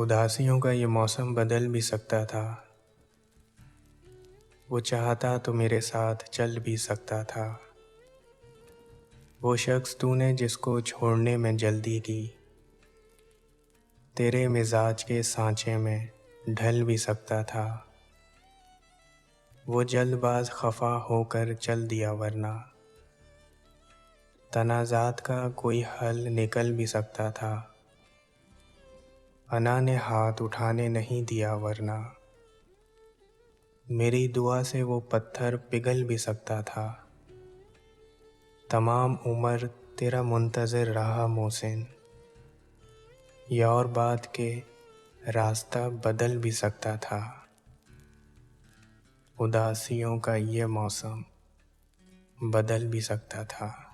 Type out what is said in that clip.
उदासियों का ये मौसम बदल भी सकता था। वो चाहता तो मेरे साथ चल भी सकता था। वो शख्स तूने जिसको छोड़ने में जल्दी की, तेरे मिजाज के सांचे में ढल भी सकता था। वो जल्दबाज खफा होकर चल दिया, वरना तनाज़ात का कोई हल निकल भी सकता था। अना ने हाथ उठाने नहीं दिया, वरना मेरी दुआ से वो पत्थर पिघल भी सकता था। तमाम उम्र तेरा मुंतज़िर रहा मोहसिन, या और बात के रास्ता बदल भी सकता था। उदासियों का ये मौसम बदल भी सकता था।